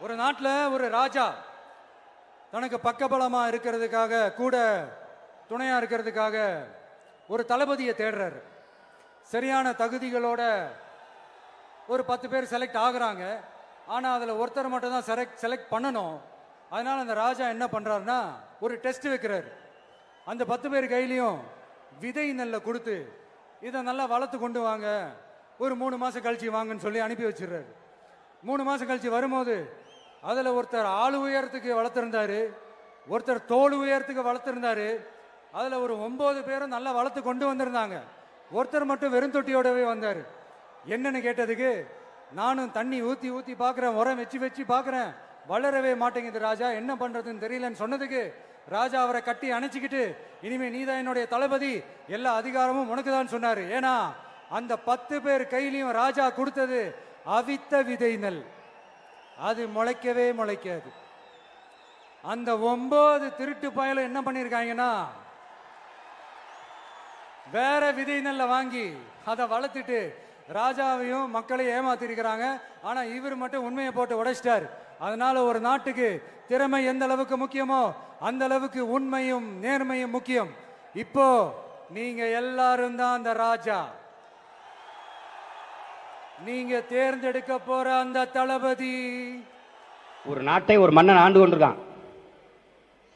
ஒரு நாட்டில் ஒரு ராஜா தனக்கு பக்கபலமா இருக்கிறதுக்காக கூட துணையா இருக்கிறதுக்காக ஒரு தளபதியை தேடுறாரு. சரியான தகுதிகளோட ஒரு 10 பேர் செலக்ட் ஆகுறாங்க. ஆனா அதுல ஒருத்தர் மட்டும் தான் செலக்ட் பண்ணணும். அதனால அந்த ராஜா என்ன பண்றாருன்னா ஒரு டெஸ்ட் வைக்கிறாரு. அந்த 10 பேர் கையிலையும் விதை நெல்லை கொடுத்து இதை நல்லா வளர்த்து கொண்டு வாங்க, ஒரு 3 மாசம் கழிச்சு வாங்கன்னு சொல்லி அனுப்பி வச்சிடுறாரு. 3 மாசம் கழிச்சு வரும்போது அதுல ஒருத்தர் ஆளு உயரத்துக்கு வளர்த்திருந்தாரு, ஒருத்தர் தோல் உயரத்துக்கு வளர்த்திருந்தாரு. அதுல ஒரு 9 பேரும் நல்லா வளர்த்து கொண்டு வந்திருந்தாங்க. ஒருத்தர் மட்டும் வெறும் தொட்டியோடவே வந்தாரு. என்னன்னு கேட்டதுக்கு, நானும் தண்ணி ஊத்தி ஊத்தி பாக்குறேன், உரம் வச்சு வச்சு பாக்குறேன், வளரவே மாட்டேங்குது ராஜா, என்ன பண்றதுன்னு தெரியலன்னு சொன்னதுக்கு ராஜா அவரை கட்டி அணைச்சிக்கிட்டு, இனிமே நீதான் என்னுடைய தளபதி, எல்லா அதிகாரமும் உனக்கு தான் சொன்னாரு. ஏன்னா அந்த 10 பேர் கையிலையும் ராஜா கொடுத்தது அவித்த விதை நெல், அது முளைக்கவே முளைக்காது. அந்த 9 திருட்டு பயலும் என்ன பண்ணிருக்காங்கன்னா வேற விதை நெல்ல வாங்கி அதை வளர்த்துட்டு ராஜாவையும் மக்களையும் ஏமாத்திருக்கிறாங்க. ஆனா இவர் மட்டும் உண்மையை போட்டு உடைச்சிட்டார். அதனால ஒரு நாட்டுக்கு திறமை எந்த அளவுக்கு முக்கியமோ அந்த அளவுக்கு உண்மையும் நேர்மையும் முக்கியம். இப்போ நீங்க எல்லாரும் தான் அந்த ராஜா. நீங்க தேர்ந்தெடுக்க போற அந்த தளபதி. ஒரு நாட்டை ஒரு மன்னன் ஆண்டு கொண்டிருக்கான்.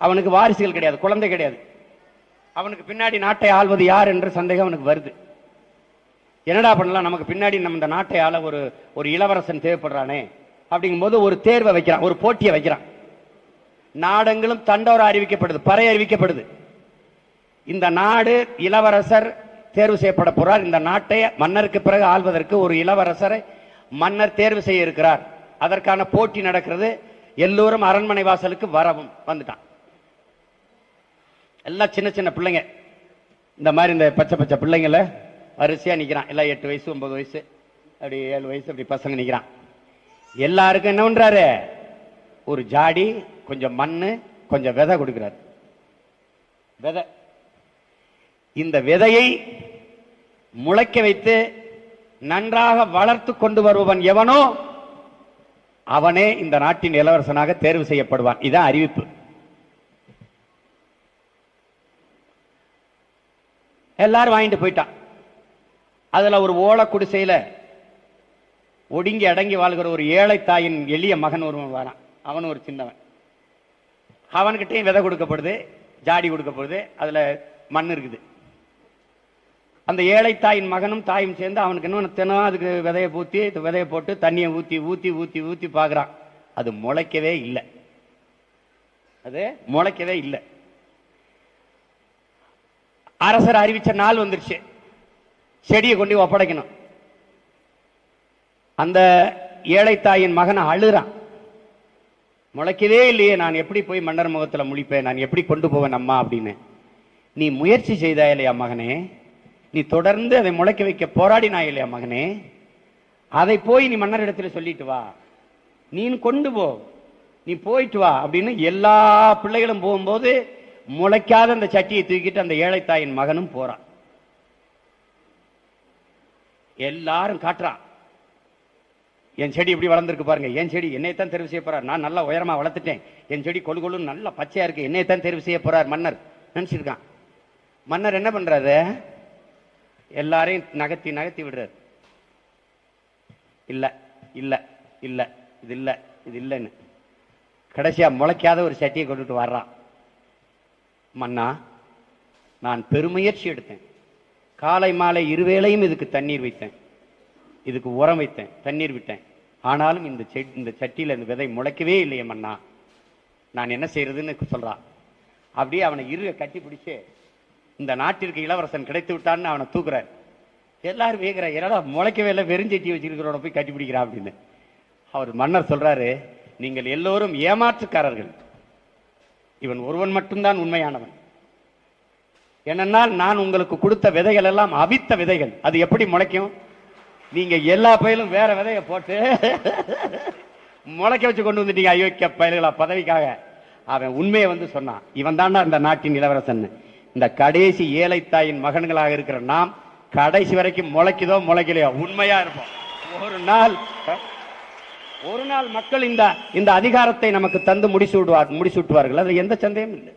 அவனுக்கு வாரிசுகள் கிடையாது, குழந்தை கிடையாது. அவனுக்கு பின்னாடி நாட்டை ஆள்வது யார் என்ற சந்தேகம் அவனுக்கு வருது. என்னடா பண்ணலாம், நமக்கு பின்னாடி நம்ம இந்த நாட்டை ஆள ஒரு இளவரசன் தேவைப்படுறானே அப்படிங்கும்போது ஒரு தேர்வை வைக்கிறான், ஒரு போட்டியை வைக்கிறான். நாடெங்கிலும் தண்டோரா அறிவிக்கப்படுது, பறை அறிவிக்கப்படுது. இந்த நாடு இளவரசர் தேர்வு செய்யப்பட போறார். இந்த நாட்டை மன்னருக்கு பிறகு ஆள்வதற்கு ஒரு இளவரசரை மன்னர் தேர்வு செய்ய இருக்கிறார். அதற்கான போட்டி நடக்கிறது. எல்லோரும் அரண்மனை வாசலுக்கு வரவும் வந்துட்டான். எல்லாம் சின்ன சின்ன பிள்ளைங்க, இந்த மாதிரி இந்த பச்சை பச்சை பிள்ளைங்கள வரிசையா நிக்கிறான். எல்லாம் 8 வயசு 9 வயசு அப்படி 7 வயசு அப்படி பசங்க நிக்கிறான். எல்லாருக்கும் என்ன பண்றாரு, ஒரு ஜாடி, கொஞ்சம் மண்ணு, கொஞ்சம் விதை கொடுக்கிறார். விதை, இந்த விதையை முளைக்க வைத்து நன்றாக வளர்த்து கொண்டு வருபவன் எவனோ அவனே இந்த நாட்டின் இளவரசனாக தேர்வு செய்யப்படுவான். இதான் அறிவிப்பு. எல்லாரும் வாங்கிட்டு போயிட்டான். அதுல ஒரு ஓலை குடிசையில ஒடுங்கி அடங்கி வாழ்கிற ஒரு ஏழை தாயின் எளிய மகன் ஒருவன் வரான். அவன் ஒரு சின்னவன். அவன்கிட்டையும் விதை கொடுக்கப்படுது, ஜாடி கொடுக்கப்படுது, அதுல மண் இருக்குது. அந்த ஏழை தாயின் மகனும் தாயும் சேர்ந்து அவனுக்கு இன்னும் தினம் அதுக்கு விதையை ஊத்தி விதையை போட்டு தண்ணியை ஊத்தி ஊத்தி ஊத்தி ஊத்தி பாக்குறான். அது முளைக்கவே இல்லை. அது முளைக்கவே இல்லை. அரசர் அறிவிச்ச நாள் வந்துருச்சு, செடியை கொண்டு ஒப்படைக்கணும். அந்த ஏழை தாயின் மகனை அழுறான். முளைக்கவே இல்லையே, நான் எப்படி போய் மன்னர் முகத்துல முழிப்பேன், நான் எப்படி கொண்டு போவேன் அம்மா அப்படின்னு. நீ முயற்சி செய்தா இல்லையா மகனே, நீ தொடர்ந்து அதை முளைக்க வைக்க போராடினா இல்லையா மகனே, அதை போய் நீ மன்னர் இடத்துல சொல்லிட்டு வா, நீ கொண்டு போ, நீ போயிட்டு வா அப்படின்னு எல்லா பிள்ளைகளும் போகும்போது முளைக்காத அந்த சட்டியை தூக்கிட்டு அந்த ஏழை தாயின் மகனும் போறான். எல்லாரும் காட்டுறான், என் செடி இப்படி வளர்ந்துருக்கு பாருங்க, என் செடி என்னைத்தான் தேர்வு செய்ய போறார், நான் நல்லா உயரமா வளர்த்துட்டேன், என் செடி கொழு கொழுன்னு நல்லா பச்சையா இருக்கு, என்னைத்தான் தேர்வு செய்ய போறார் மன்னர் நினைச்சிருக்கான். மன்னர் என்ன பண்றாரு, எல்லாரையும் நகர்த்தி நகர்த்தி விடுறாரு. இல்ல இல்ல இல்ல இது இல்ல இது இல்லைன்னு கடைசியா முளைக்காத ஒரு சட்டியை கொண்டுட்டு வர்றான். மன்னா, நான் பெருமுயற்சி எடுத்தேன், காலை மாலை இருவேளையும் இதுக்கு தண்ணீர் வைத்தேன், இதுக்கு உரம் வைத்தேன், தண்ணீர் விட்டேன், ஆனாலும் இந்த சட்டியில இந்த விதை முளைக்கவே இல்லையே மன்னா, நான் என்ன செய்யறதுன்னு சொல்றான். அப்படியே அவனை இருக கட்டி பிடிச்சு இந்த நாட்டிற்கு இளவரசன் கிடைத்து விட்டான்னு அவனை தூக்குறார். எல்லாரும் வேகிற, என்னடா முளைக்கவே இல்லை, வெறுஞ்சட்டி வச்சிருக்கிறோட போய் கட்டி பிடிக்கிறான் அப்படின்னு. அவர் மன்னர் சொல்றாரு, நீங்கள் எல்லோரும் ஏமாற்றுக்காரர்கள், இவன் ஒருவன் மட்டும்தான் உண்மையானவன். ஏனென்றால் நான் உங்களுக்கு கொடுத்த விதைகள் எல்லாம் அவித்த விதைகள், அது எப்படி முளைக்கும்? நீங்க எல்லா பயிலும் வேற விதையை போட்டு முளைக்க வச்சு கொண்டு வந்துட்டீங்க அயோக்கிய பயல்களா பதவிக்காக. அவன் உண்மையை வந்து சொன்னான், இவன் தாண்டா இந்த நாட்டின் இளவரசன். இந்த கடைசி ஏழை தாயின் மகன்களாக இருக்கிற நாம் கடைசி வரைக்கும் முளைக்குதோ முளைக்கலையோ உண்மையா இருப்போம். ஒரு நாள் ஒரு நாள் மக்கள் இந்த அதிகாரத்தை நமக்கு தந்து முடிசூட்டுவார்கள். அதுல எந்த சந்தேகமும் இல்லை.